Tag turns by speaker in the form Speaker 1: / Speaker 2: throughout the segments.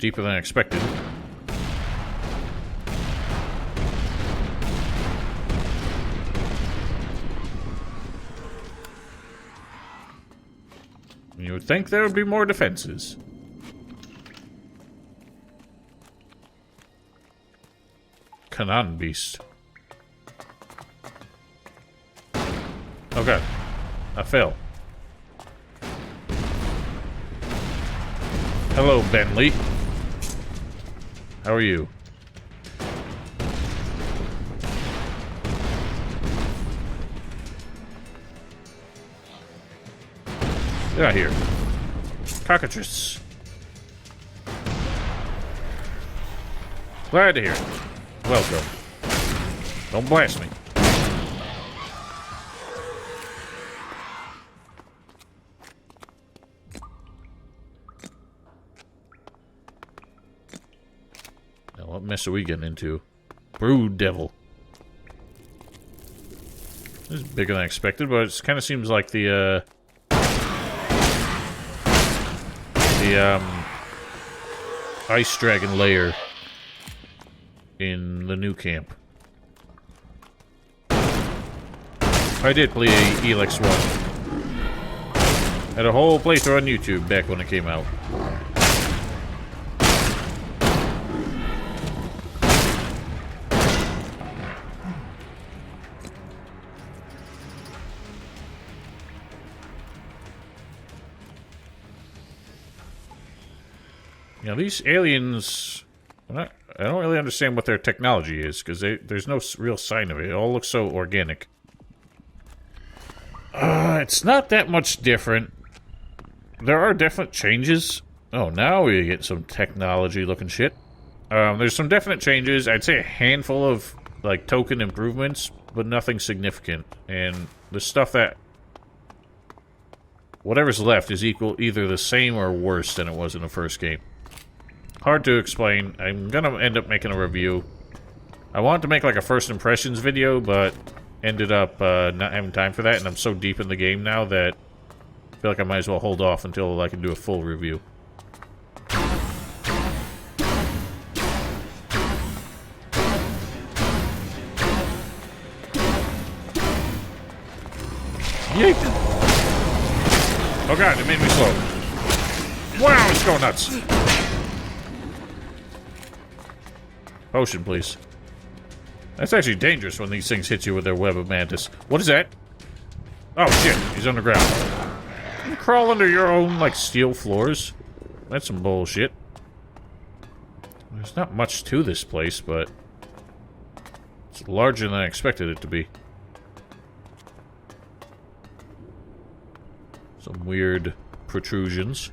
Speaker 1: deeper than I expected. You would think there would be more defenses. Cannon beast. Okay. I fell. Hello, Bentley. How are you? Get out here. Cockatrice. Glad to hear it. Welcome. Don't blast me. Now, what mess are we getting into? Brood Devil. This is bigger than I expected, but it kind of seems like the Ice Dragon lair in the new camp. I did play ELEX 1. Had a whole playthrough on YouTube back when it came out. Now, these aliens, I don't really understand what their technology is, because there's no real sign of it. It all looks so organic. It's not that much different. There are definite changes. Oh, now we get some technology-looking shit. There's some definite changes. I'd say a handful of, like, token improvements, but nothing significant. And the stuff that... whatever's left is either the same or worse than it was in the first game. Hard to explain. I'm gonna end up making a review. I wanted to make like a first impressions video, but ended up not having time for that, and I'm so deep in the game now that I feel like I might as well hold off until I can do a full review. Yeet! Oh god, it made me slow. Wow, it's going nuts! Potion, please. That's actually dangerous when these things hit you with their web of mantis. What is that? Oh shit, he's underground. You crawl under your own, like, steel floors? That's some bullshit. There's not much to this place, but it's larger than I expected it to be. Some weird protrusions.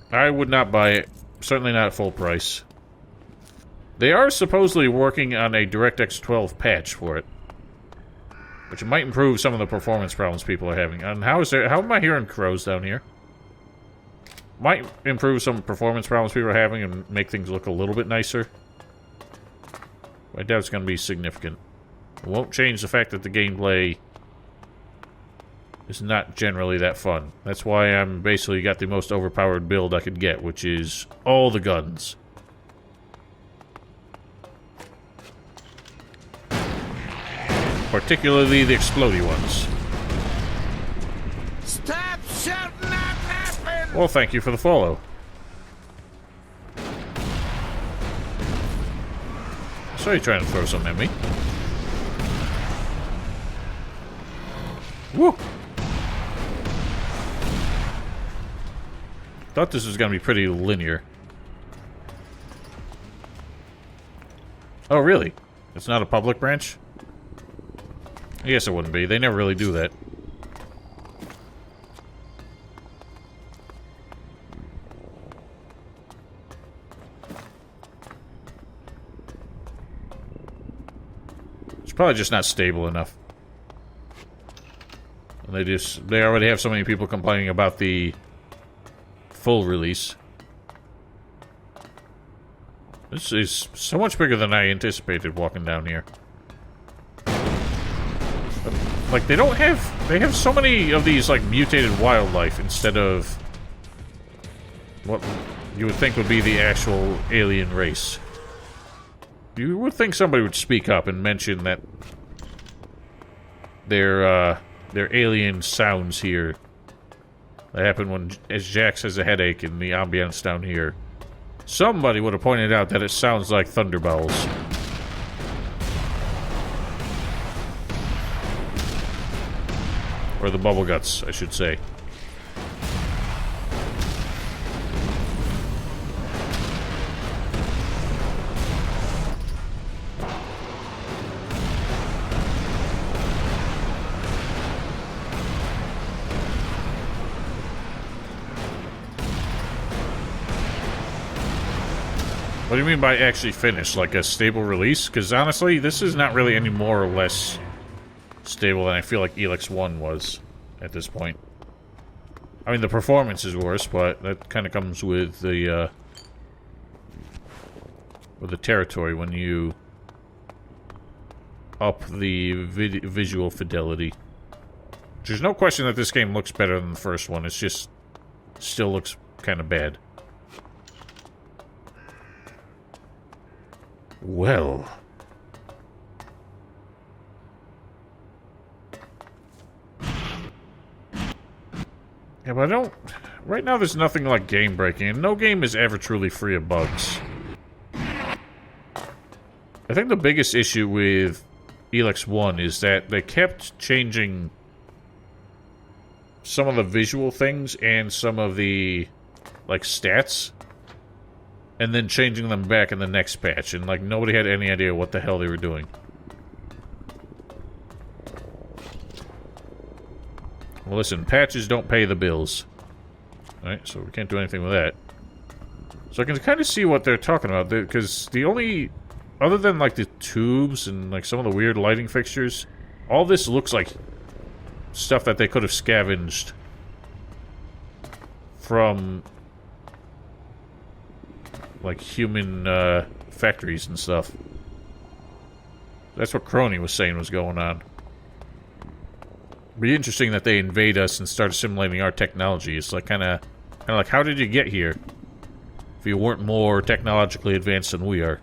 Speaker 1: I would not buy it. Certainly not at full price. They are supposedly working on a DirectX 12 patch for it, which might improve some of the performance problems people are having. And how am I hearing crows down here? Might improve some performance problems people are having and make things look a little bit nicer. I doubt it's going to be significant. It won't change the fact that the gameplay is not generally that fun. That's why I'm basically got the most overpowered build I could get, which is all the guns. Particularly the explodey ones.
Speaker 2: Stop shouting at nothing!
Speaker 1: Well, thank you for the follow. So you're trying to throw something at me. Woo! Thought this was gonna be pretty linear. Oh, really? It's not a public branch? I guess it wouldn't be. They never really do that. It's probably just not stable enough. And they already have so many people complaining about the full release. This is so much bigger than I anticipated walking down here. Like, they don't have... They have so many of these, like, mutated wildlife instead of... what you would think would be the actual alien race. You would think somebody would speak up and mention that their alien sounds here that happen when as Jax has a headache in the ambience down here. Somebody would have pointed out that it sounds like thunderbells. Or the bubble guts, I should say. What do you mean by actually finished? Like a stable release? Because honestly, this is not really any more or less stable than I feel like ELEX 1 was at this point. I mean, the performance is worse, but that kind of comes with the territory when you up the visual fidelity. There's no question that this game looks better than the first one. It's just still looks kind of bad. Well. Yeah, but I don't... Right now there's nothing like game breaking, and no game is ever truly free of bugs. I think the biggest issue with ELEX 1 is that they kept changing some of the visual things and some of the, like, stats, and then changing them back in the next patch, and, like, nobody had any idea what the hell they were doing. Well, listen, patches don't pay the bills. Alright, so we can't do anything with that. So I can kind of see what they're talking about, because the only... Other than, like, the tubes and, like, some of the weird lighting fixtures, all this looks like stuff that they could have scavenged from... like human factories and stuff. That's what Crony was saying was going on. It'd be interesting that they invade us and start assimilating our technology. It's like kind of like, how did you get here if you weren't more technologically advanced than we are?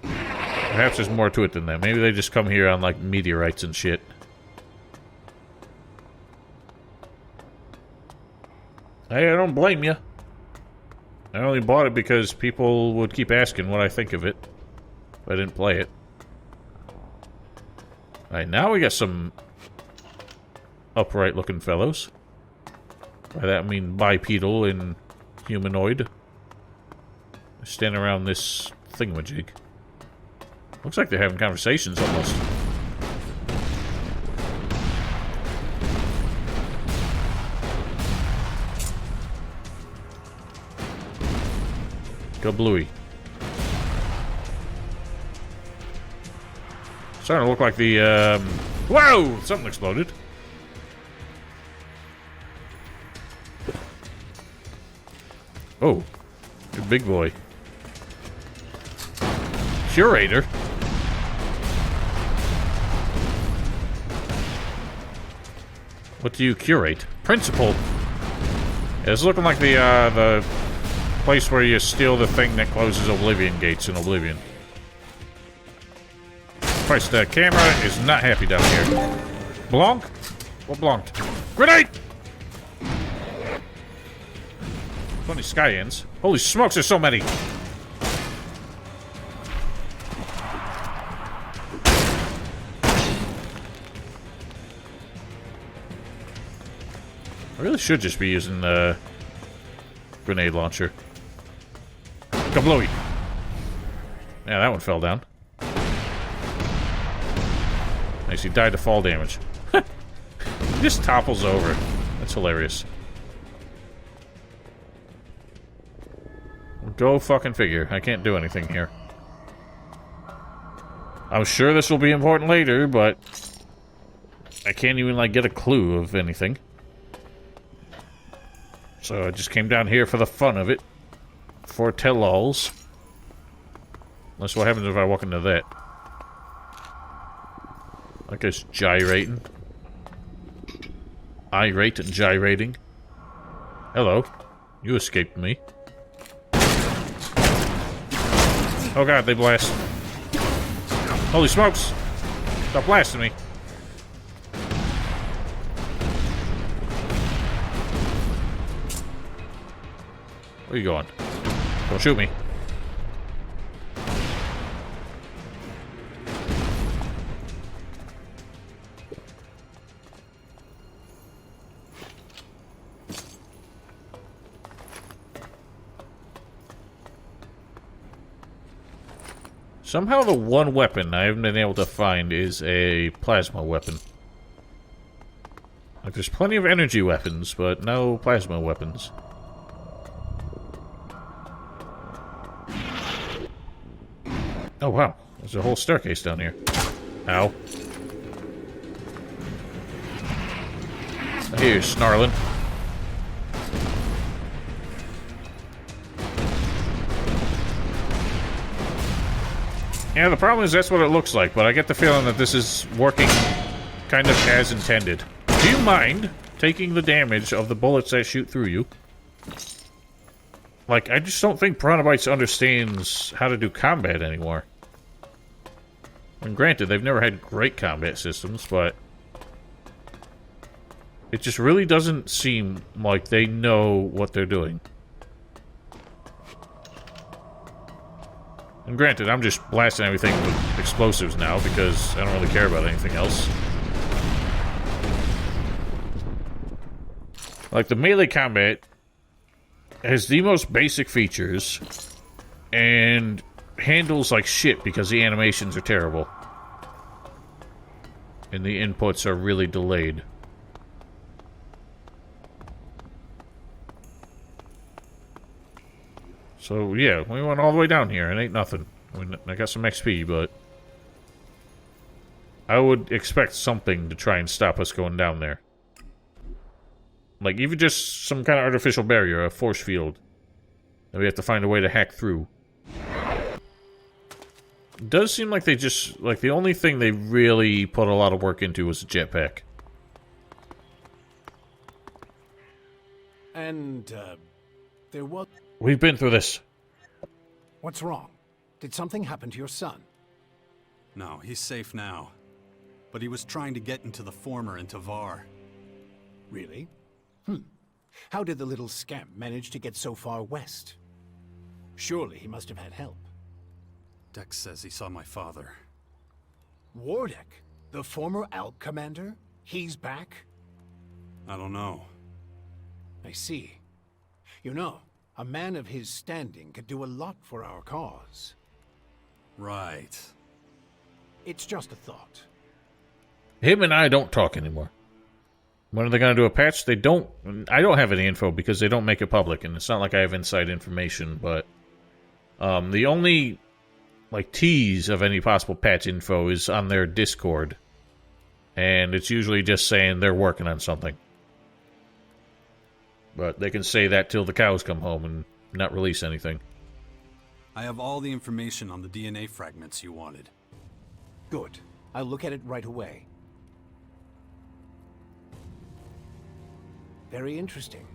Speaker 1: Perhaps there's more to it than that. Maybe they just come here on like meteorites and shit. Hey, I don't blame you. I only bought it because people would keep asking what I think of it. But I didn't play it. Alright, now we got some upright looking fellows. By that I mean bipedal and humanoid. Stand around this thingamajig. Looks like they're having conversations almost. Go Bluey. Starting to look like the, Whoa! Something exploded. Oh. Good big boy. Curator? What do you curate? Principal. Yeah, it's looking like the place where you steal the thing that closes Oblivion gates in Oblivion. Christ, the camera is not happy down here. Blanc? What blanked? Grenade! Funny sky ends. Holy smokes, there's so many! I really should just be using the grenade launcher. Kablooey! Yeah, that one fell down. Nice, he died to fall damage. He just topples over. That's hilarious. Go fucking figure. I can't do anything here. I'm sure this will be important later, but I can't even, like, get a clue of anything. So I just came down here for the fun of it. For tell-alls. Unless what happens if I walk into that. Like it's gyrating. Irate and gyrating. Hello. You escaped me. Oh god, they blast. Holy smokes! Stop blasting me. Where are you going? Don't shoot me. Somehow the one weapon I haven't been able to find is a plasma weapon. Like, there's plenty of energy weapons, but no plasma weapons. Oh, wow. There's a whole staircase down here. Ow. I hear you snarling. Yeah, the problem is that's what it looks like, but I get the feeling that this is working kind of as intended. Do you mind taking the damage of the bullets that shoot through you? Like, I just don't think Piranha Bytes understands how to do combat anymore. And granted, they've never had great combat systems, but it just really doesn't seem like they know what they're doing. And granted, I'm just blasting everything with explosives now because I don't really care about anything else. Like, the melee combat has the most basic features and handles like shit because the animations are terrible. And the inputs are really delayed. So, yeah, we went all the way down here. It ain't nothing. I mean, I got some XP, but I would expect something to try and stop us going down there. Like, even just some kind of artificial barrier, a force field, that we have to find a way to hack through. It does seem like they just, like, the only thing they really put a lot of work into was a jetpack.
Speaker 3: And, there was...
Speaker 1: We've been through this.
Speaker 3: What's wrong? Did something happen to your son?
Speaker 4: No, he's safe now. But he was trying to get into the former in Tavar.
Speaker 3: Really? How did the little scamp manage to get so far west? Surely he must have had help.
Speaker 4: Dex says he saw my father.
Speaker 3: Wardek, the former ALP commander? He's back?
Speaker 4: I don't know.
Speaker 3: I see. You know, a man of his standing could do a lot for our cause.
Speaker 4: Right.
Speaker 3: It's just a thought.
Speaker 1: Him and I don't talk anymore. When are they going to do a patch? They don't... I don't have any info because they don't make it public, and it's not like I have inside information, but... the only, like, tease of any possible patch info is on their Discord. And it's usually just saying they're working on something. But they can say that till the cows come home and not release anything.
Speaker 4: I have all the information on the DNA fragments you wanted.
Speaker 3: Good. I'll look at it right away. Very interesting.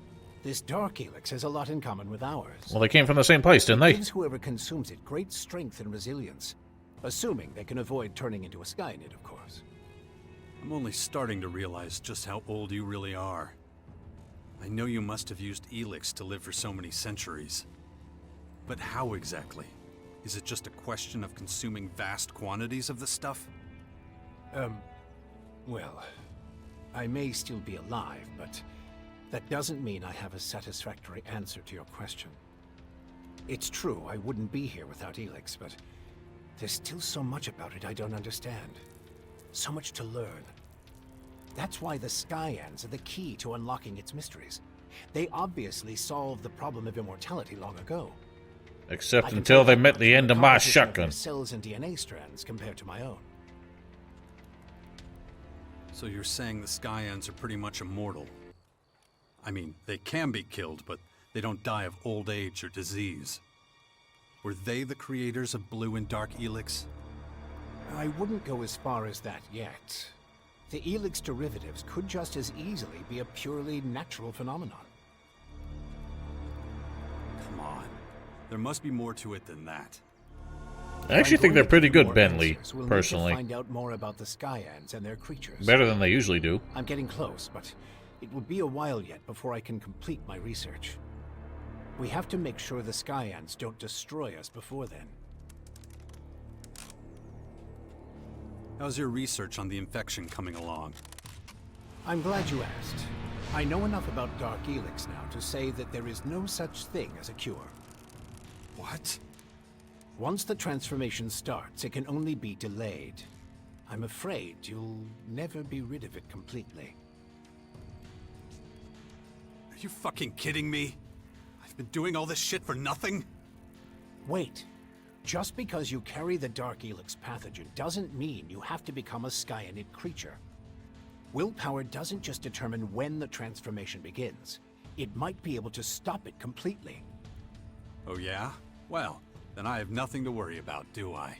Speaker 3: This dark ELEX has a lot in common with ours.
Speaker 1: Well, they came from the same place, didn't
Speaker 3: It
Speaker 1: they?
Speaker 3: gives whoever consumes it great strength and resilience. Assuming they can avoid turning into a Skynet, of course.
Speaker 4: I'm only starting to realize just how old you really are. I know you must have used ELEX to live for so many centuries. But how exactly? Is it just a question of consuming vast quantities of the stuff?
Speaker 3: Well, I may still be alive, but that doesn't mean I have a satisfactory answer to your question. It's true, I wouldn't be here without ELEX, but there's still so much about it I don't understand. So much to learn. That's why the Skyans are the key to unlocking its mysteries. They obviously solved the problem of immortality long ago.
Speaker 1: Except until they met the end of my shotgun.
Speaker 3: Cells and DNA strands compared to my own.
Speaker 4: So you're saying the Skyans are pretty much immortal? I mean, they can be killed, but they don't die of old age or disease. Were they the creators of Blue and Dark ELEX?
Speaker 3: I wouldn't go as far as that yet. The ELEX derivatives could just as easily be a purely natural phenomenon.
Speaker 4: Come on. There must be more to it than that.
Speaker 1: I actually think they're pretty good, Bentley,
Speaker 3: We'll need
Speaker 1: personally.
Speaker 3: to find out more about the Skyans and their creatures.
Speaker 1: Better than they usually do.
Speaker 3: I'm getting close, but it will be a while yet before I can complete my research. We have to make sure the Skyans don't destroy us before then.
Speaker 4: How's your research on the infection coming along?
Speaker 3: I'm glad you asked. I know enough about Dark ELEX now to say that there is no such thing as a cure.
Speaker 4: What?
Speaker 3: Once the transformation starts, it can only be delayed. I'm afraid you'll never be rid of it completely.
Speaker 4: Are you fucking kidding me? I've been doing all this shit for nothing?
Speaker 3: Wait. Just because you carry the Dark ELEX pathogen doesn't mean you have to become a Skyanid creature. Willpower doesn't just determine when the transformation begins. It might be able to stop it completely.
Speaker 4: Oh yeah? Well, then I have nothing to worry about, do I?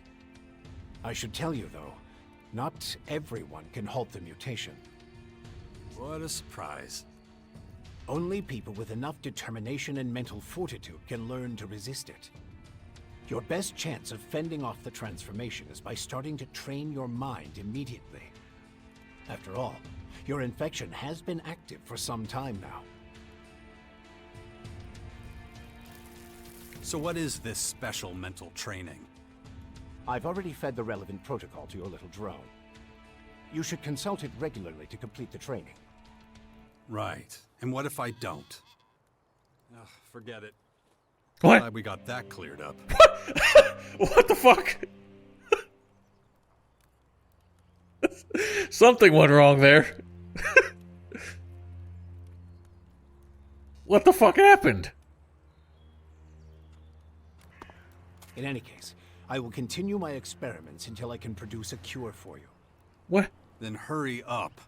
Speaker 3: I should tell you, though, not everyone can halt the mutation.
Speaker 4: What a surprise.
Speaker 3: Only people with enough determination and mental fortitude can learn to resist it. Your best chance of fending off the transformation is by starting to train your mind immediately. After all, your infection has been active for some time now.
Speaker 4: So what is this special mental training?
Speaker 3: I've already fed the relevant protocol to your little drone. You should consult it regularly to complete the training.
Speaker 4: Right. And what if I don't? Ugh, forget it.
Speaker 1: What?
Speaker 4: Glad we got that cleared up.
Speaker 1: What the fuck? Something went wrong there. What the fuck happened?
Speaker 3: In any case, I will continue my experiments until I can produce a cure for you.
Speaker 1: What?
Speaker 4: Then hurry up.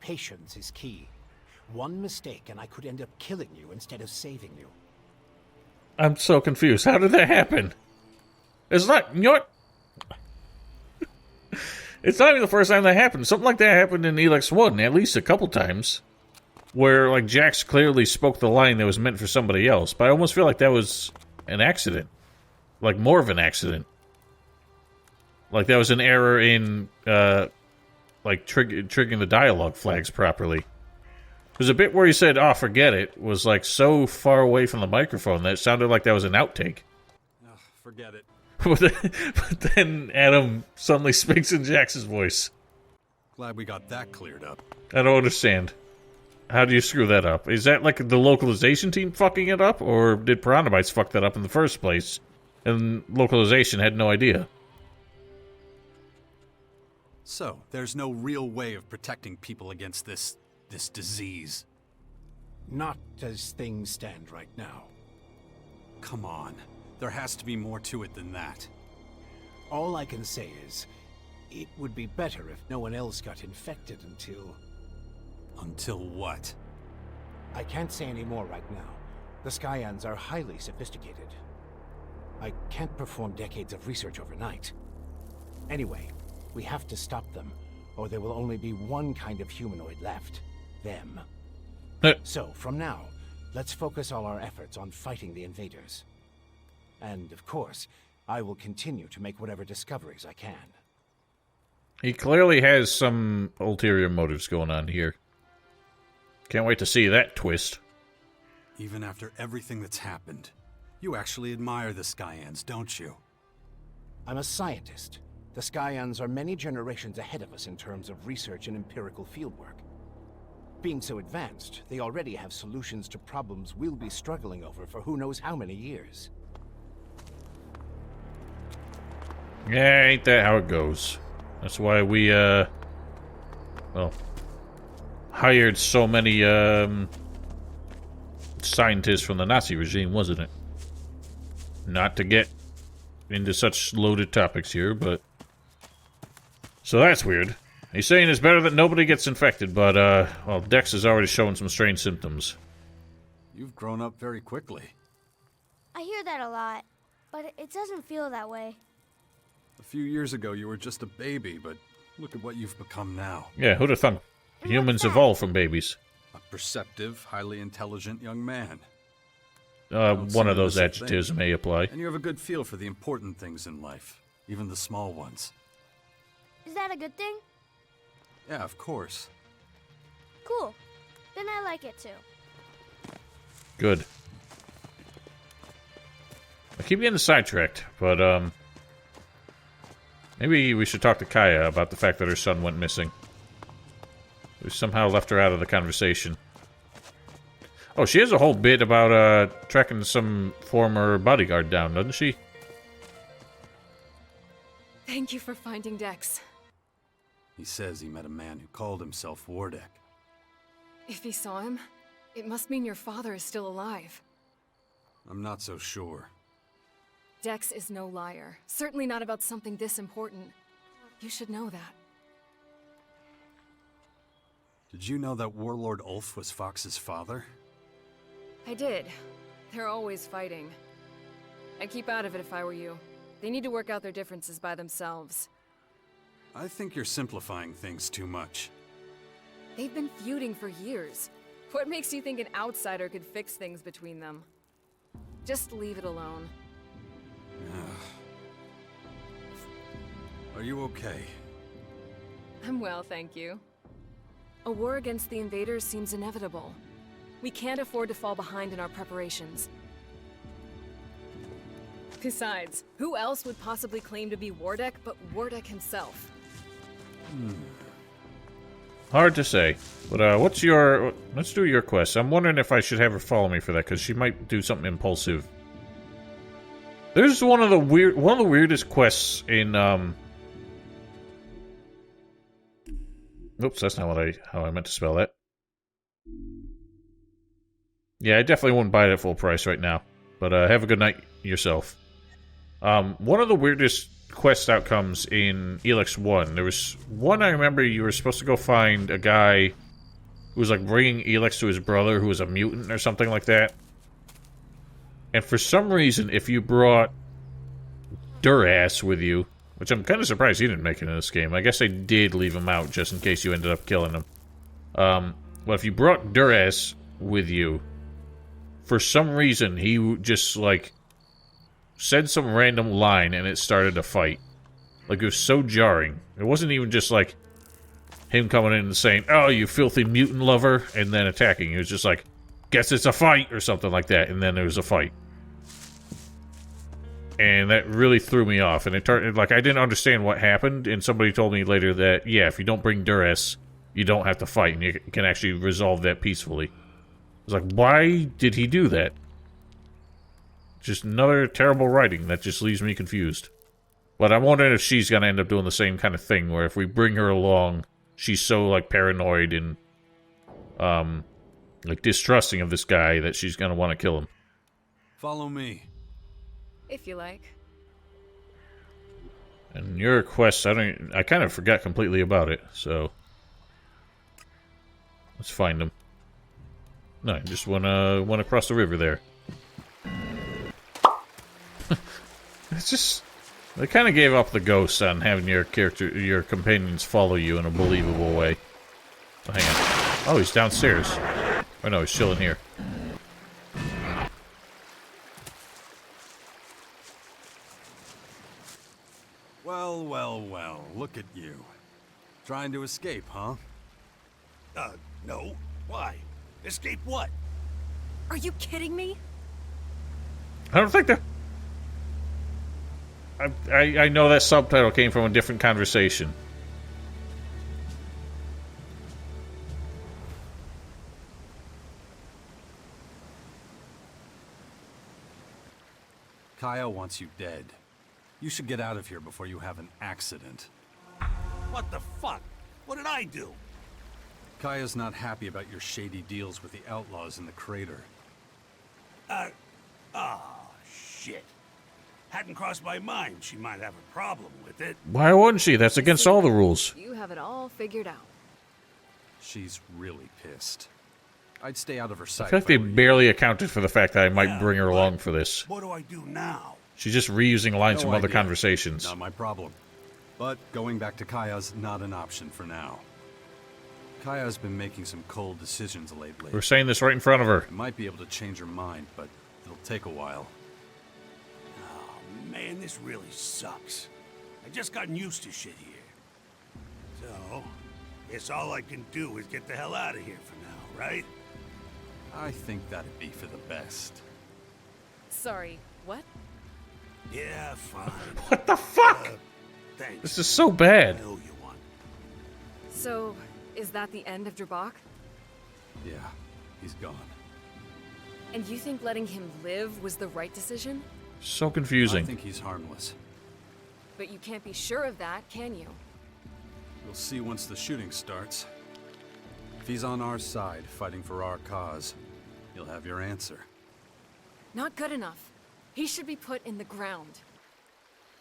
Speaker 3: Patience is key. One mistake and I could end up killing you instead of saving you.
Speaker 1: I'm so confused. How did that happen? It's not... You know what? It's not even the first time that happened. Something like that happened in ELEX 1 at least a couple times. Where, like, Jax clearly spoke the line that was meant for somebody else. But I almost feel like that was an accident. Like, more of an accident. Like, that was an error in, like, triggering the dialogue flags properly. There's a bit where he said, "Oh, forget it," was, like, so far away from the microphone that it sounded like that was an outtake.
Speaker 4: Ugh, forget it.
Speaker 1: But then Adam suddenly speaks in Jax's voice.
Speaker 4: Glad we got that cleared up.
Speaker 1: I don't understand. How do you screw that up? Is that, like, the localization team fucking it up? Or did Piranha Bytes fuck that up in the first place? And localization had no idea.
Speaker 4: So, there's no real way of protecting people against this disease.
Speaker 3: Not as things stand right now.
Speaker 4: Come on. There has to be more to it than that.
Speaker 3: All I can say is, it would be better if no one else got infected until...
Speaker 4: Until what?
Speaker 3: I can't say any more right now. The Skyans are highly sophisticated. I can't perform decades of research overnight. Anyway, we have to stop them, or there will only be one kind of humanoid left. Them. So, from now, let's focus all our efforts on fighting the invaders. And, of course, I will continue to make whatever discoveries I can.
Speaker 1: He clearly has some ulterior motives going on here. Can't wait to see that twist.
Speaker 4: Even after everything that's happened, you actually admire the Skyans, don't you?
Speaker 3: I'm a scientist. The Skyans are many generations ahead of us in terms of research and empirical fieldwork. Being so advanced, they already have solutions to problems we'll be struggling over for who knows how many years.
Speaker 1: Yeah, ain't that how it goes. That's why we, well, hired so many, scientists from the Nazi regime, wasn't it? Not to get into such loaded topics here, but... So that's weird. He's saying it's better that nobody gets infected, but, well, Dex is already showing some strange symptoms.
Speaker 4: You've grown up very quickly.
Speaker 5: I hear that a lot, but it doesn't feel that way.
Speaker 4: A few years ago, you were just a baby, but look at what you've become now.
Speaker 1: Yeah, who'd have thunk humans
Speaker 2: that?
Speaker 1: evolve from babies?
Speaker 4: A perceptive, highly intelligent young man.
Speaker 1: One of those
Speaker 4: see this a
Speaker 1: adjectives
Speaker 4: thing.
Speaker 1: may apply.
Speaker 4: And you have a good feel for the important things in life, even the small ones.
Speaker 5: Is that a good thing?
Speaker 4: Yeah, of course.
Speaker 5: Cool. Then I like it too.
Speaker 1: Good. I keep getting sidetracked, but, maybe we should talk to Kaya about the fact that her son went missing. We somehow left her out of the conversation. Oh, she has a whole bit about, tracking some former bodyguard down, doesn't she?
Speaker 6: Thank you for finding Dex.
Speaker 4: He says he met a man who called himself Wardek.
Speaker 6: If he saw him, it must mean your father is still alive.
Speaker 4: I'm not so sure.
Speaker 6: Dex is no liar. Certainly not about something this important. You should know that.
Speaker 4: Did you know that Warlord Ulf was Fox's father?
Speaker 6: I did. They're always fighting. I'd keep out of it if I were you. They need to work out their differences by themselves.
Speaker 4: I think you're simplifying things too much.
Speaker 6: They've been feuding for years. What makes you think an outsider could fix things between them? Just leave it alone.
Speaker 4: Are you okay?
Speaker 6: I'm well, thank you. A war against the invaders seems inevitable. We can't afford to fall behind in our preparations. Besides, who else would possibly claim to be Wardek but Wardek himself?
Speaker 1: Hard to say. But, what's your... Let's do your quest. I'm wondering if I should have her follow me for that, because she might do something impulsive. There's one of the weirdest quests in, Oops, that's not how I meant to spell that. Yeah, I definitely wouldn't buy it at full price right now. But, have a good night yourself. One of the weirdest quest outcomes in ELEX 1, there was one I remember you were supposed to go find a guy who was, like, bringing ELEX to his brother who was a mutant or something like that. And for some reason, if you brought Durass with you, which I'm kind of surprised he didn't make it in this game. I guess they did leave him out just in case you ended up killing him. But if you brought Durass with you, for some reason, he just, like, said some random line and it started a fight. Like, it was so jarring. It wasn't even just, like, him coming in and saying, "Oh, you filthy mutant lover," and then attacking. It was just like, "Guess it's a fight," or something like that, and then there was a fight. And that really threw me off, and it turned, like, I didn't understand what happened, and somebody told me later that, yeah, if you don't bring Durass, you don't have to fight, and you can actually resolve that peacefully. I was like, why did he do that? Just another terrible writing that just leaves me confused. But I'm wondering if she's gonna end up doing the same kind of thing, where if we bring her along, she's so, like, paranoid and, like, distrusting of this guy that she's gonna want to kill him.
Speaker 4: Follow me.
Speaker 6: If you like.
Speaker 1: And your quest, I kind of forgot completely about it, so let's find him. No, I just went across the river there. It's just, they kind of gave up the ghost on having your companions follow you in a believable way. So hang on. Oh, he's downstairs. Or no, he's chilling here.
Speaker 4: Well, well, well, look at you. Trying to escape, huh?
Speaker 2: No. Why? Escape what?
Speaker 6: Are you kidding me?
Speaker 1: I don't think that... I know that subtitle came from a different conversation.
Speaker 4: Kaya wants you dead. You should get out of here before you have an accident.
Speaker 2: What the fuck? What did I do?
Speaker 4: Kaya's not happy about your shady deals with the outlaws in the crater.
Speaker 2: Shit. Hadn't crossed my mind she might have a problem with it.
Speaker 1: Why wouldn't she? That's against all the rules.
Speaker 6: You have it all figured out.
Speaker 4: She's really pissed. I'd stay out of her sight.
Speaker 1: I feel like
Speaker 4: if
Speaker 1: they
Speaker 4: I were you.
Speaker 1: barely accounted for the fact that I might bring her
Speaker 2: but
Speaker 1: along for this.
Speaker 2: What do I do now?
Speaker 1: She's just reusing lines
Speaker 4: No
Speaker 1: from other
Speaker 4: idea.
Speaker 1: conversations.
Speaker 4: Not my problem. But going back to Kaya's not an option for now. Kaya's been making some cold decisions lately.
Speaker 1: We're saying this right in front of her.
Speaker 4: I might be able to change her mind, but it'll take a while.
Speaker 2: Oh, man, this really sucks. I just gotten used to shit here. So, guess all I can do is get the hell out of here for now, right?
Speaker 4: I think that'd be for the best.
Speaker 6: Sorry, what?
Speaker 2: Yeah, fine.
Speaker 1: What the fuck?
Speaker 2: Thanks.
Speaker 1: This is so bad.
Speaker 2: I owe you one.
Speaker 6: So, is that the end of Drbok?
Speaker 4: Yeah, he's gone.
Speaker 6: And you think letting him live was the right decision?
Speaker 1: So
Speaker 4: I
Speaker 1: confusing.
Speaker 4: think he's harmless.
Speaker 6: But you can't be sure of that, can you?
Speaker 4: We'll see once the shooting starts. If he's on our side, fighting for our cause, you'll have your answer.
Speaker 6: Not good enough. He should be put in the ground.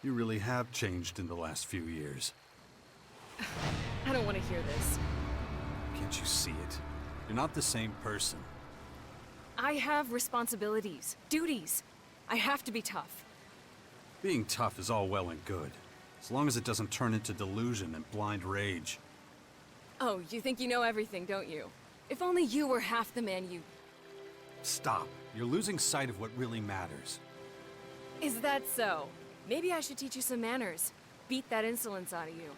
Speaker 4: You really have changed in the last few years.
Speaker 6: I don't want to hear this.
Speaker 4: Can't you see it? You're not the same person.
Speaker 6: I have responsibilities, duties. I have to be tough.
Speaker 4: Being tough is all well and good, as long as it doesn't turn into delusion and blind rage.
Speaker 6: Oh, you think you know everything, don't you? If only you were half the man you...
Speaker 4: Stop. You're losing sight of what really matters.
Speaker 6: Is that so? Maybe I should teach you some manners. Beat that insolence out of you.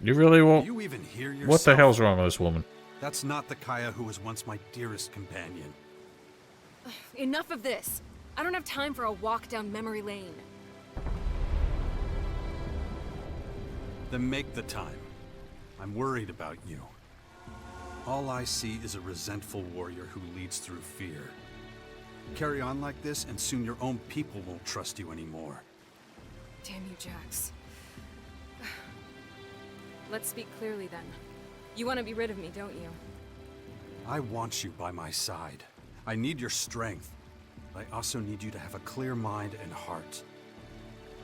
Speaker 1: You really
Speaker 4: Do
Speaker 1: won't.
Speaker 4: you even hear yourself?
Speaker 1: What the hell's wrong with this woman?
Speaker 4: That's not the Kaya who was once my dearest companion.
Speaker 6: Enough of this. I don't have time for a walk down memory lane.
Speaker 4: Then make the time. I'm worried about you. All I see is a resentful warrior who leads through fear. Carry on like this, and soon your own people won't trust you anymore.
Speaker 6: Damn you, Jax. Let's speak clearly then. You want to be rid of me, don't you?
Speaker 4: I want you by my side. I need your strength. But I also need you to have a clear mind and heart.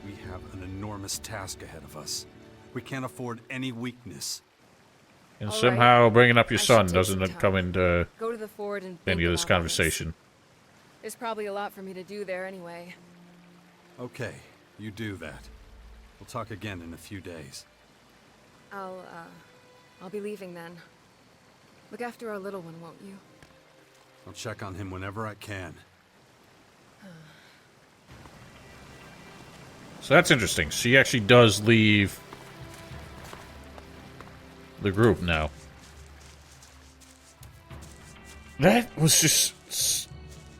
Speaker 4: We have an enormous task ahead of us. We can't afford any weakness.
Speaker 1: And
Speaker 6: All
Speaker 1: somehow
Speaker 6: right.
Speaker 1: bringing up your
Speaker 6: I should
Speaker 1: son
Speaker 6: take
Speaker 1: doesn't
Speaker 6: some time.
Speaker 1: come into
Speaker 6: Go to the ford and
Speaker 1: any
Speaker 6: think
Speaker 1: of this
Speaker 6: about all
Speaker 1: conversation.
Speaker 6: There's probably a lot for me to do there anyway.
Speaker 4: Okay, you do that. We'll talk again in a few days.
Speaker 6: I'll be leaving then. Look after our little one, won't you?
Speaker 4: I'll check on him whenever I can.
Speaker 1: So that's interesting. She actually does leave the group now. That was just...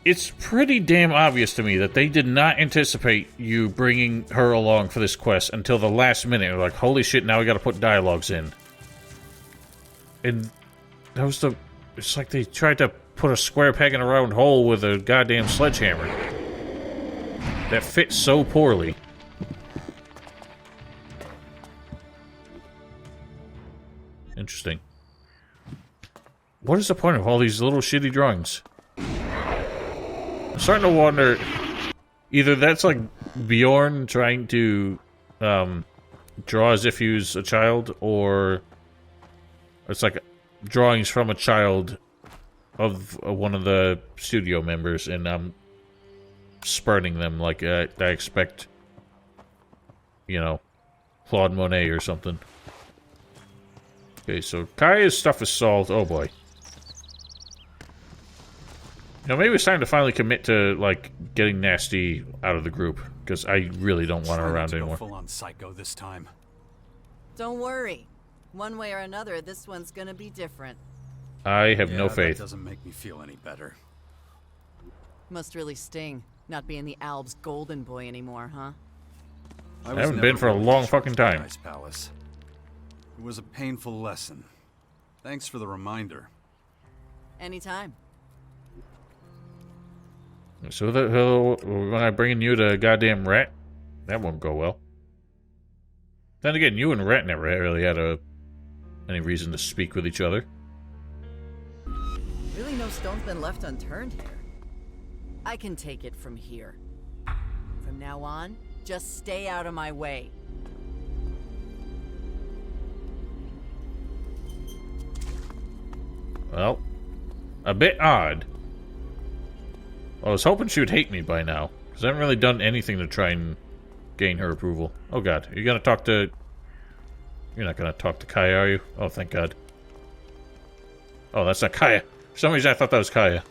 Speaker 1: It's pretty damn obvious to me that they did not anticipate you bringing her along for this quest until the last minute. They're like, holy shit, now we gotta put dialogues in. And that was the... It's like they tried to put a square peg in a round hole with a goddamn sledgehammer. That fits so poorly. Interesting. What is the point of all these little shitty drawings? I'm starting to wonder... Either that's like Bjorn trying to draw as if he was a child, or it's like drawings from a child of one of the studio members, and I'm spurning them like I expect, you know, Claude Monet or something. Okay, so Kaya's stuff is solved. Oh boy. You know, maybe it's time to finally commit to, like, getting Nasty out of the group, because I really don't want her
Speaker 4: Try not
Speaker 1: around
Speaker 4: to go
Speaker 1: anymore.
Speaker 4: full on psycho this time.
Speaker 7: Don't worry. One way or another, this one's gonna be different.
Speaker 1: I have
Speaker 4: Yeah,
Speaker 1: no
Speaker 4: that
Speaker 1: faith.
Speaker 4: doesn't make me feel any better.
Speaker 7: Must really sting, not being the Alb's golden boy anymore, huh?
Speaker 4: was
Speaker 1: haven't
Speaker 4: never
Speaker 1: been for a
Speaker 4: really
Speaker 1: long
Speaker 4: sure
Speaker 1: fucking
Speaker 4: with the
Speaker 1: time.
Speaker 4: Ice Palace. It was a painful lesson. Thanks for the reminder.
Speaker 7: Anytime.
Speaker 1: So when I bring you to goddamn Rat, that won't go well. Then again, you and Rat never really had any reason to speak with each other.
Speaker 7: Really no stone's been left unturned here. I can take it from here. From now on, just stay out of my way.
Speaker 1: Well, a bit odd. I was hoping she would hate me by now. Because I haven't really done anything to try and gain her approval. Oh god, are you gonna talk to... You're not gonna talk to Kaya, are you? Oh, thank god. Oh, that's not Kaya. For some reason I thought that was Kaya.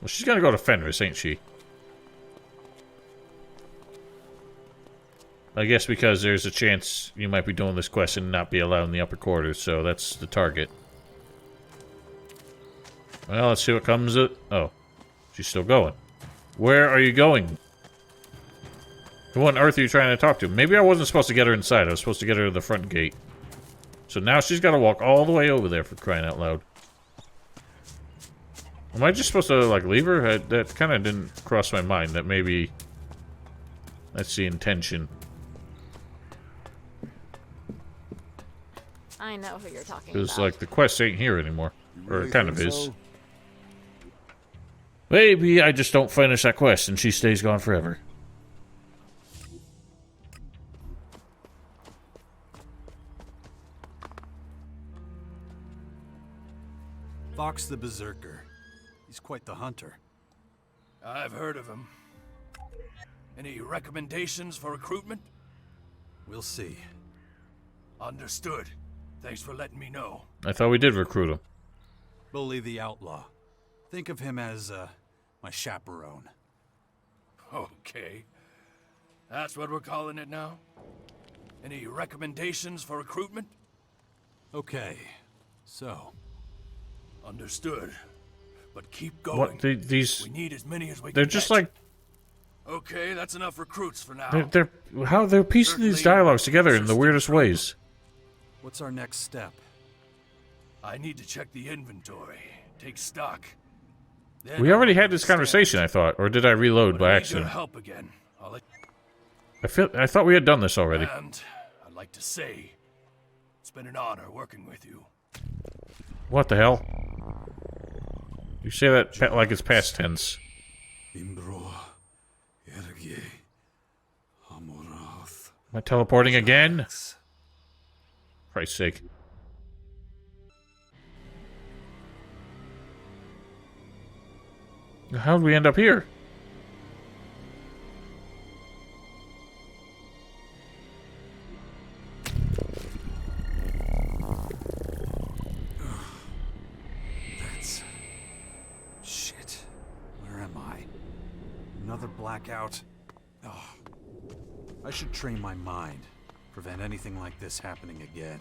Speaker 1: Well, she's gonna go to Fenris, ain't she? I guess because there's a chance you might be doing this quest and not be allowed in the upper quarters, so that's the target. Well, let's see what comes of... Oh. She's still going. Where are you going? Who on earth are you trying to talk to? Maybe I wasn't supposed to get her inside. I was supposed to get her to the front gate. So now she's got to walk all the way over there, for crying out loud. Am I just supposed to, like, leave her? That kind of didn't cross my mind. That maybe... That's the intention.
Speaker 8: I know who you're talking
Speaker 1: Because,
Speaker 8: about.
Speaker 1: like, the quest ain't here anymore. Or it kind of is. Maybe I just don't finish that quest and she stays gone forever.
Speaker 4: Fox the Berserker. He's quite the hunter.
Speaker 9: I've heard of him. Any recommendations for recruitment?
Speaker 4: We'll see.
Speaker 9: Understood. Thanks for letting me know.
Speaker 1: I thought we did recruit him.
Speaker 4: Bully the Outlaw. Think of him as, my chaperone.
Speaker 9: Okay. That's what we're calling it now? Any recommendations for recruitment?
Speaker 4: Okay. So.
Speaker 9: Understood. But keep going.
Speaker 1: What? These...
Speaker 9: We need as many as we
Speaker 1: They're
Speaker 9: can
Speaker 1: just
Speaker 9: get.
Speaker 1: like...
Speaker 9: Okay, that's enough recruits for now.
Speaker 1: They're piecing these dialogues together in the weirdest ways.
Speaker 4: What's our next step?
Speaker 9: I need to check the inventory. Take stock. Then
Speaker 1: We already
Speaker 9: I'll
Speaker 1: had this
Speaker 9: understand.
Speaker 1: conversation, I thought. Or did I reload
Speaker 9: But
Speaker 1: by
Speaker 9: I need your
Speaker 1: accident?
Speaker 9: help again.
Speaker 1: I thought we had done this already.
Speaker 9: And I'd like to say, it's been an honor working with you.
Speaker 1: What the hell? You say that like it's past tense.
Speaker 4: Imbro, Erge, Amorath.
Speaker 1: Am I teleporting again? For Christ's sake. How'd we end up here?
Speaker 4: That's... shit. Where am I? Another blackout? Oh. I should train my mind. Prevent anything like this happening again.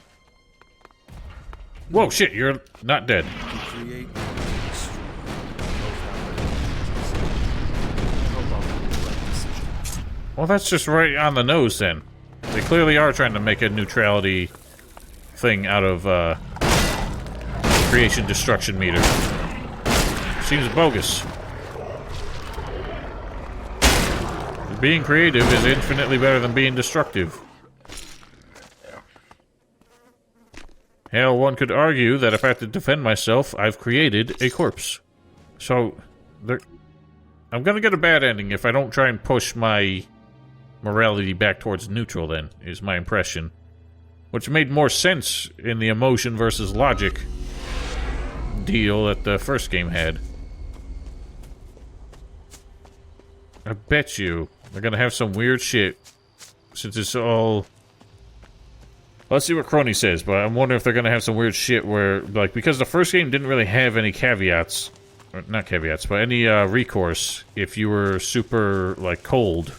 Speaker 1: Whoa, shit, you're not dead.
Speaker 4: Create...
Speaker 1: Well, that's just right on the nose, then. They clearly are trying to make a neutrality thing out of, creation-destruction meter. Seems bogus. Being creative is infinitely better than being destructive. Hell, one could argue that if I have to defend myself, I've created a corpse. So, I'm gonna get a bad ending if I don't try and push my morality back towards neutral, then, is my impression. Which made more sense in the emotion versus logic deal that the first game had. I bet you they're gonna have some weird shit, since it's all... Let's see what Crony says, but I'm wondering if they're gonna have some weird shit where, like, because the first game didn't really have any caveats, or not caveats, but any recourse if you were super, like, cold.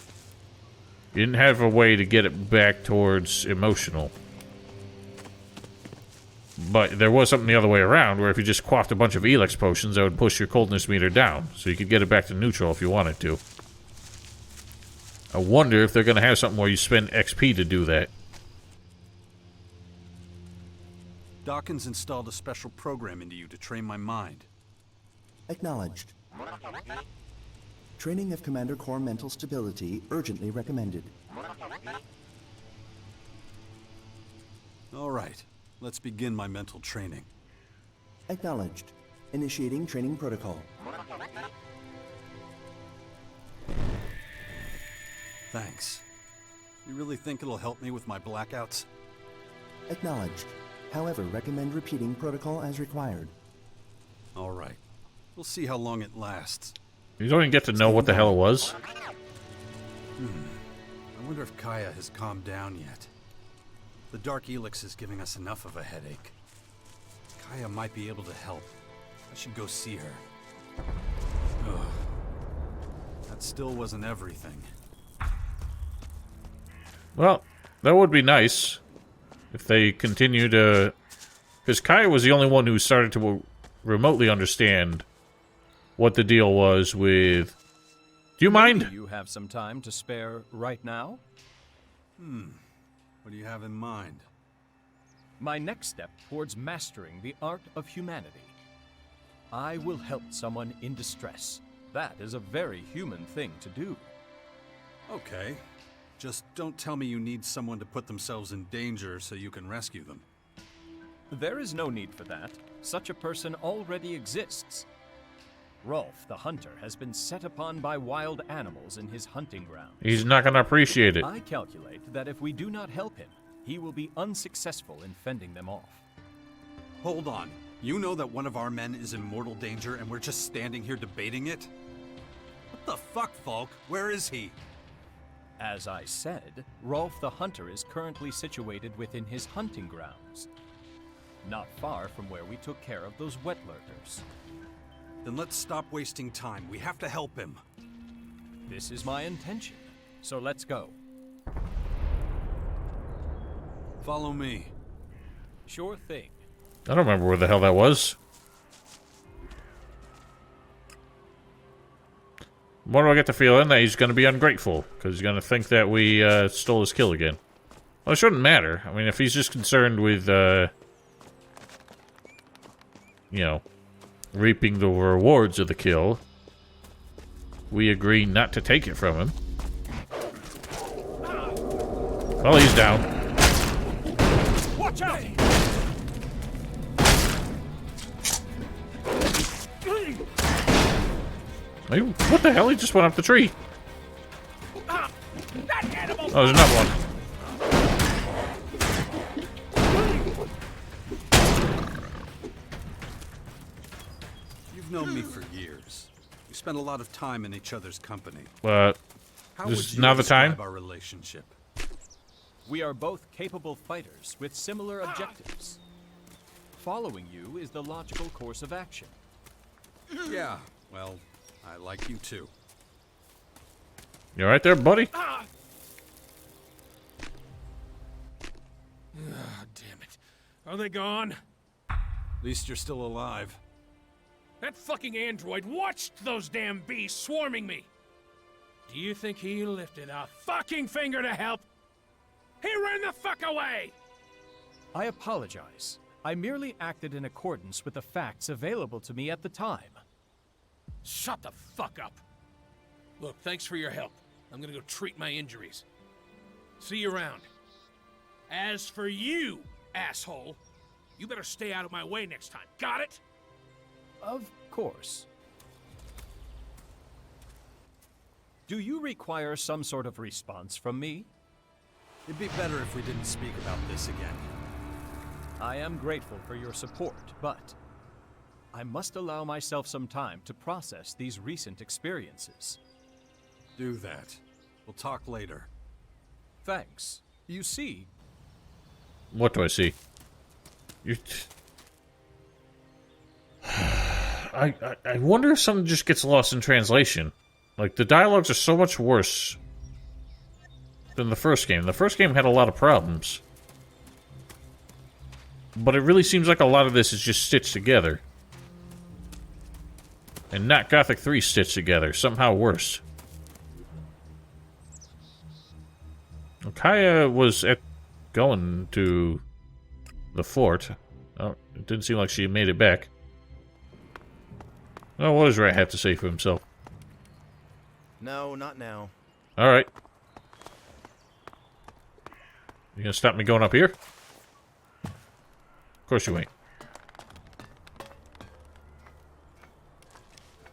Speaker 1: You didn't have a way to get it back towards emotional. But there was something the other way around, where if you just quaffed a bunch of ELEX potions, that would push your coldness meter down, so you could get it back to neutral if you wanted to. I wonder if they're gonna have something where you spend XP to do that.
Speaker 4: Dawkins installed a special program into you to train my mind.
Speaker 10: Acknowledged. Training of Commander Core mental stability urgently recommended.
Speaker 4: All right, let's begin my mental training.
Speaker 10: Acknowledged. Initiating training protocol.
Speaker 4: Thanks. You really think it'll help me with my blackouts?
Speaker 10: Acknowledged. However, recommend repeating protocol as required.
Speaker 4: All right. We'll see how long it lasts.
Speaker 1: You don't even get to know what the hell it was.
Speaker 4: I wonder if Kaya has calmed down yet. The Dark ELEX is giving us enough of a headache. Kaya might be able to help. I should go see her. Ugh. That still wasn't everything.
Speaker 1: Well, that would be nice if they continue to... Because Kaya was the only one who started to remotely understand what the deal was with... Do you mind?
Speaker 8: Maybe you have some time to spare right now?
Speaker 4: What do you have in mind?
Speaker 8: My next step towards mastering the art of humanity. I will help someone in distress. That is a very human thing to do.
Speaker 4: Okay. Just don't tell me you need someone to put themselves in danger so you can rescue them.
Speaker 8: There is no need for that. Such a person already exists. Rolf, the hunter, has been set upon by wild animals in his hunting ground.
Speaker 1: He's not going to appreciate it.
Speaker 8: I calculate that if we do not help him, he will be unsuccessful in fending them off.
Speaker 4: Hold on. You know that one of our men is in mortal danger and we're just standing here debating it? What the fuck, Falk? Where is he?
Speaker 8: As I said, Rolf the hunter is currently situated within his hunting grounds. Not far from where we took care of those wet lurkers.
Speaker 4: Then let's stop wasting time. We have to help him.
Speaker 8: This is my intention, so let's go.
Speaker 4: Follow me.
Speaker 8: Sure thing.
Speaker 1: I don't remember where the hell that was. Why do I get the feeling that he's going to be ungrateful? Because he's going to think that we stole his kill again. Well, it shouldn't matter. I mean, if he's just concerned with, you know, reaping the rewards of the kill, we agree not to take it from him. Well, he's down.
Speaker 2: Watch out!
Speaker 1: Hey, what the hell? He just went up the tree. Oh, there's another one.
Speaker 4: You've known me for years. We spent a lot of time in each other's company.
Speaker 1: How
Speaker 4: would
Speaker 1: is
Speaker 4: you
Speaker 1: now the time?
Speaker 4: describe our relationship?
Speaker 8: We are both capable fighters with similar objectives. Following you is the logical course of action.
Speaker 4: Yeah, well, I like you too.
Speaker 1: You alright there, buddy?
Speaker 9: Ah, damn it. Are they gone?
Speaker 4: At least you're still alive.
Speaker 9: That fucking android watched those damn beasts swarming me. Do you think he lifted a fucking finger to help? He ran the fuck away!
Speaker 8: I apologize. I merely acted in accordance with the facts available to me at the time.
Speaker 9: Shut the fuck up. Look, thanks for your help. I'm gonna go treat my injuries. See you around. As for you, asshole, you better stay out of my way next time. Got it?
Speaker 8: Of course. Do you require some sort of response from me?
Speaker 4: It'd be better if we didn't speak about this again.
Speaker 8: I am grateful for your support, but I must allow myself some time to process these recent experiences.
Speaker 4: Do that. We'll talk later.
Speaker 8: Thanks. You see...
Speaker 1: What do I see? You... I wonder if something just gets lost in translation. Like, the dialogues are so much worse than the first game. The first game had a lot of problems. But it really seems like a lot of this is just stitched together. And not Gothic 3 stitched together. Somehow worse. Well, Kaya was going to the fort. Oh, it didn't seem like she made it back. Well, what does Rat have to say for himself?
Speaker 11: No, not now.
Speaker 1: Alright. You gonna stop me going up here? Of course you ain't.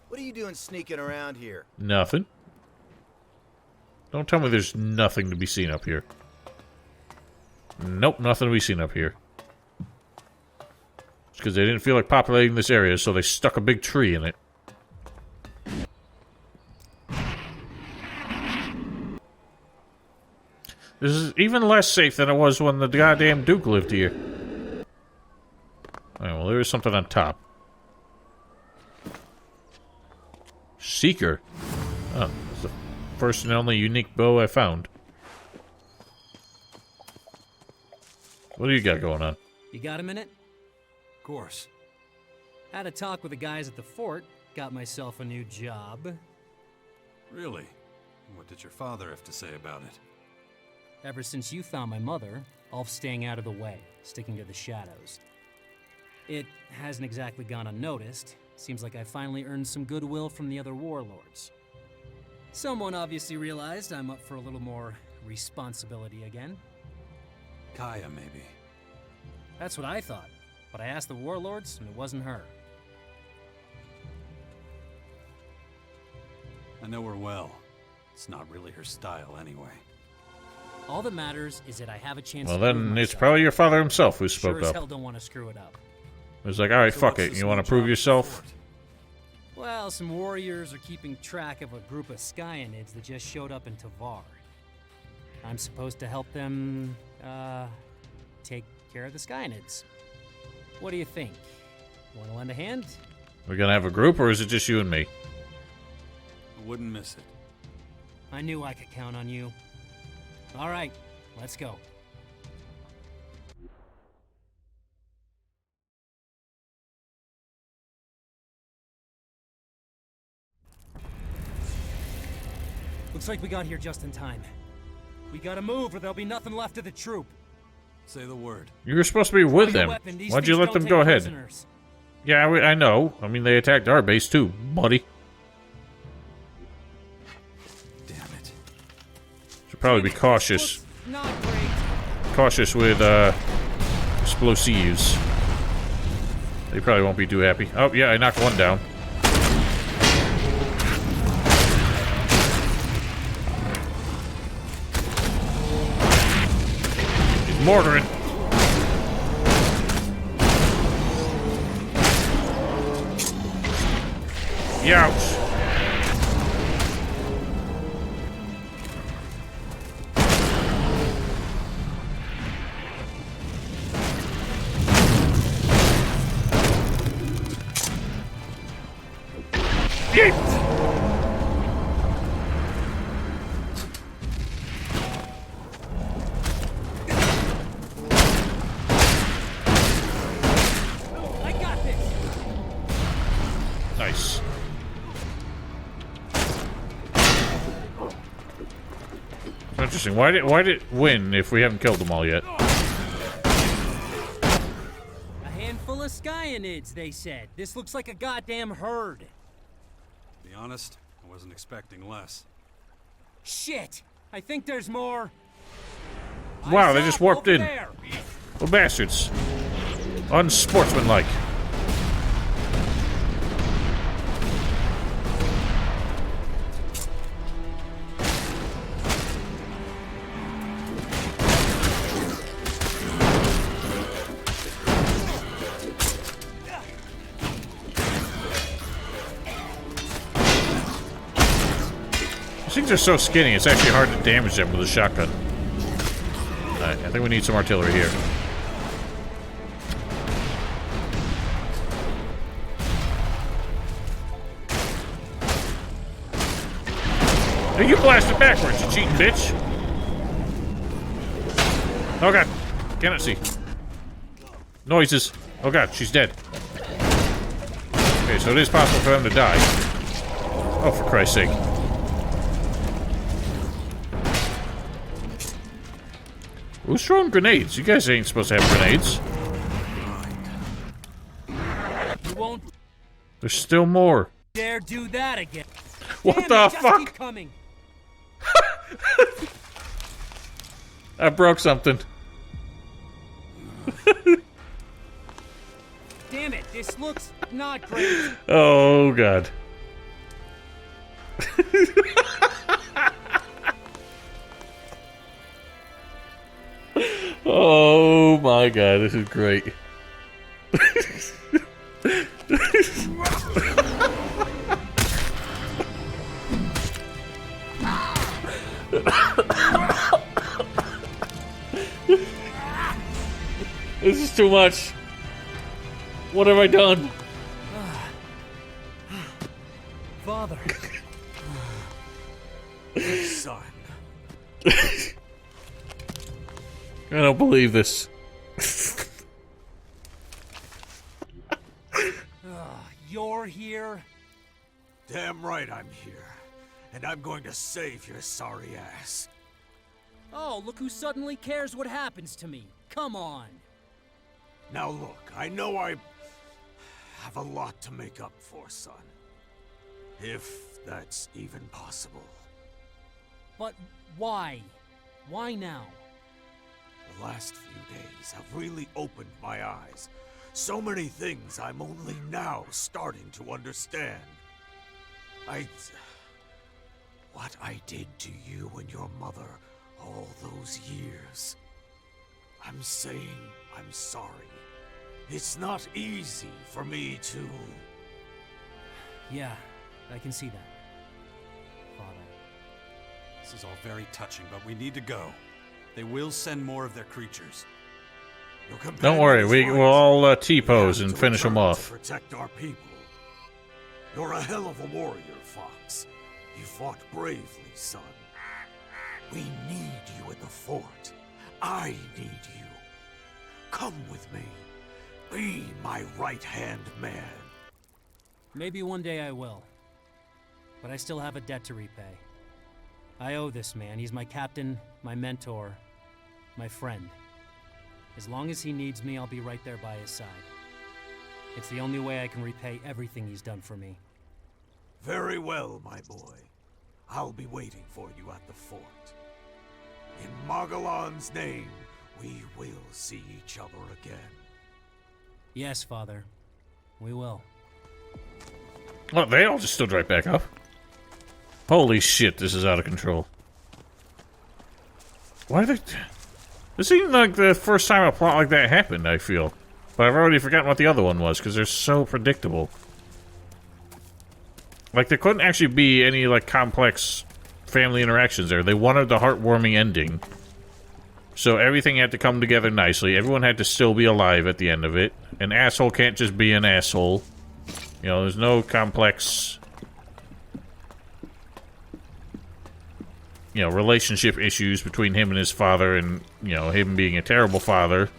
Speaker 11: What are you doing sneaking around here?
Speaker 1: Nothing. Don't tell me there's nothing to be seen up here. Nope, nothing to be seen up here. It's because they didn't feel like populating this area, so they stuck a big tree in it. This is even less safe than it was when the goddamn Duke lived here. Alright, well, there is something on top. Seeker. Oh, it's the first and only unique bow I found. What do you got going on?
Speaker 12: You got a minute?
Speaker 4: Of course.
Speaker 12: Had a talk with the guys at the fort. Got myself a new job.
Speaker 4: Really? What did your father have to say about it?
Speaker 12: Ever since you found my mother, Ulf's staying out of the way, sticking to the shadows. It hasn't exactly gone unnoticed. Seems like I finally earned some goodwill from the other warlords. Someone obviously realized I'm up for a little more responsibility again.
Speaker 4: Kaya, maybe.
Speaker 12: That's what I thought, but I asked the warlords, and it wasn't her.
Speaker 4: I know her well. It's not really her style, anyway.
Speaker 12: All that matters is that I have a chance
Speaker 1: Well,
Speaker 12: to prove
Speaker 1: then it's
Speaker 12: myself.
Speaker 1: probably your father himself who spoke
Speaker 12: Sure as
Speaker 1: up.
Speaker 12: hell don't want to screw it up.
Speaker 1: He was like, alright,
Speaker 4: So
Speaker 1: fuck
Speaker 4: what's
Speaker 1: it.
Speaker 4: this
Speaker 1: You
Speaker 4: new
Speaker 1: want to
Speaker 4: job
Speaker 1: prove
Speaker 4: at the
Speaker 1: yourself?
Speaker 4: fort?
Speaker 12: Well, some warriors are keeping track of a group of Skyanids that just showed up in Tavar. I'm supposed to help them, take care of the Skyanids. What do you think? Want to lend a hand?
Speaker 1: We're gonna have a group, or is it just you and me?
Speaker 4: I wouldn't miss it.
Speaker 12: I knew I could count on you. All right, let's go. Looks like we got here just in time. We gotta move or there'll be nothing left of the troop.
Speaker 4: Say the word.
Speaker 1: You were supposed to be with them. Why'd you let them go ahead? Yeah, I know. I mean, they attacked our base too, buddy.
Speaker 4: Damn it.
Speaker 1: Should probably be cautious.
Speaker 12: Not great.
Speaker 1: Cautious with, explosives. They probably won't be too happy. Oh, yeah, I knocked one down. He's mortaring. Youch. Yeet.
Speaker 12: I got this.
Speaker 1: Nice. Interesting. Why did it win if we haven't killed them all yet?
Speaker 12: A handful of Skyanids, they said. This looks like a goddamn herd.
Speaker 4: To be honest, I wasn't expecting less.
Speaker 12: Shit! I think there's more.
Speaker 1: Wow, they
Speaker 12: Eyes
Speaker 1: just
Speaker 12: up,
Speaker 1: warped
Speaker 12: over
Speaker 1: in.
Speaker 12: there.
Speaker 1: Well, bastards. Unsportsmanlike. These things are so skinny, it's actually hard to damage them with a shotgun. Alright, I think we need some artillery here. Hey, you blasted backwards, you cheating bitch! Oh god, cannot see. Noises. Oh god, she's dead. Okay, so it is possible for them to die. Oh, for Christ's sake. Who's throwing grenades? You guys ain't supposed to have grenades.
Speaker 12: You won't
Speaker 1: There's still more.
Speaker 12: dare do that again.
Speaker 1: What
Speaker 12: Damn
Speaker 1: the
Speaker 12: it, just
Speaker 1: fuck?
Speaker 12: keep coming.
Speaker 1: I broke something.
Speaker 12: Damn it, this looks not great.
Speaker 1: Oh god. Oh my god, this is great. This is too much. What have I done?
Speaker 12: Father.
Speaker 2: Son.
Speaker 1: I don't believe this.
Speaker 12: You're here?
Speaker 2: Damn right I'm here. And I'm going to save your sorry ass.
Speaker 12: Oh, look who suddenly cares what happens to me. Come on.
Speaker 2: Now look, I know I have a lot to make up for, son. If that's even possible.
Speaker 12: But why? Why now?
Speaker 2: The last few days have really opened my eyes. So many things I'm only now starting to understand. What I did to you and your mother all those years. I'm saying I'm sorry. It's not easy for me to...
Speaker 12: Yeah, I can see that. Father.
Speaker 4: This is all very touching, but we need to go. They will send more of their creatures.
Speaker 1: Don't worry, we'll all T-pose and finish them off.
Speaker 2: Protect our people. You're a hell of a warrior, Fox. You fought bravely, son. We need you at the fort. I need you. Come with me. Be my right-hand man.
Speaker 12: Maybe one day I will. But I still have a debt to repay. I owe this man. He's my captain, my mentor, my friend. As long as he needs me, I'll be right there by his side. It's the only way I can repay everything he's done for me.
Speaker 2: Very well, my boy. I'll be waiting for you at the fort. In Magellan's name, we will see each other again.
Speaker 12: Yes, Father. We will.
Speaker 1: Well, they all just stood right back up. Holy shit, this is out of control. Why did... This seemed like the first time a plot like that happened, I feel. But I've already forgotten what the other one was, because they're so predictable. Like, there couldn't actually be any, like, complex family interactions there. They wanted the heartwarming ending. So everything had to come together nicely. Everyone had to still be alive at the end of it. An asshole can't just be an asshole. You know, there's no complex... You know, relationship issues between him and his father, and, you know, him being a terrible father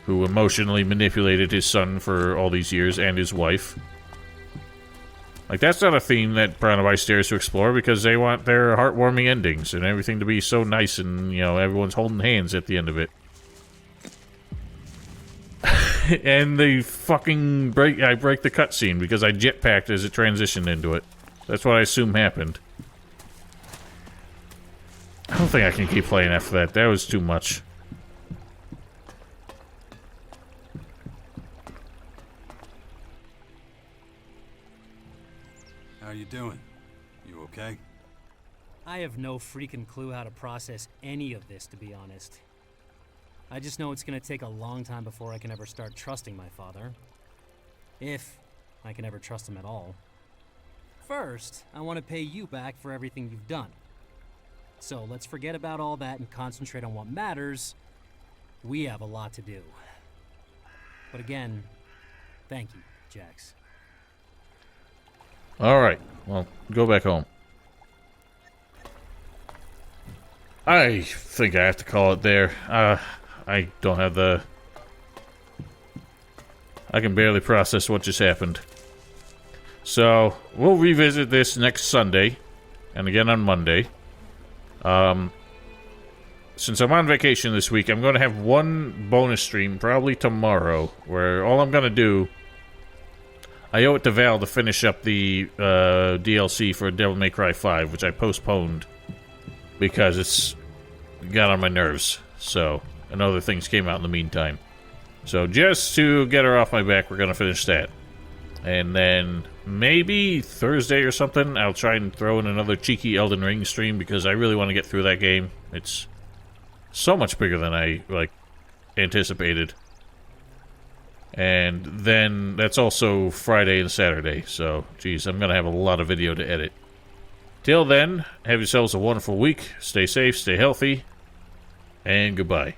Speaker 1: who emotionally manipulated his son for all these years, and his wife. Like, that's not a theme that Piranha Bytes dares to explore, because they want their heartwarming endings and everything to be so nice, and, you know, everyone's holding hands at the end of it. And they fucking I break the cutscene because I jetpacked as it transitioned into it. That's what I assume happened. I don't think I can keep playing after that. That was too much.
Speaker 4: How you doing? You okay?
Speaker 12: I have no freaking clue how to process any of this, to be honest. I just know it's gonna take a long time before I can ever start trusting my father. If I can ever trust him at all. First, I want to pay you back for everything you've done. So let's forget about all that and concentrate on what matters. We have a lot to do. But again, thank you, Jax.
Speaker 1: Alright, well, go back home. I think I have to call it there. I don't have the... I can barely process what just happened. So, we'll revisit this next Sunday, and again on Monday. Since I'm on vacation this week, I'm going to have one bonus stream, probably tomorrow, where all I'm going to do... I owe it to Val to finish up the DLC for Devil May Cry 5, which I postponed because it's got on my nerves. So, and other things came out in the meantime. So just to get her off my back, we're going to finish that. And then maybe Thursday or something, I'll try and throw in another cheeky Elden Ring stream because I really want to get through that game. It's so much bigger than I, anticipated. And then that's also Friday and Saturday, so, geez, I'm going to have a lot of video to edit. Till then, have yourselves a wonderful week, stay safe, stay healthy, and goodbye.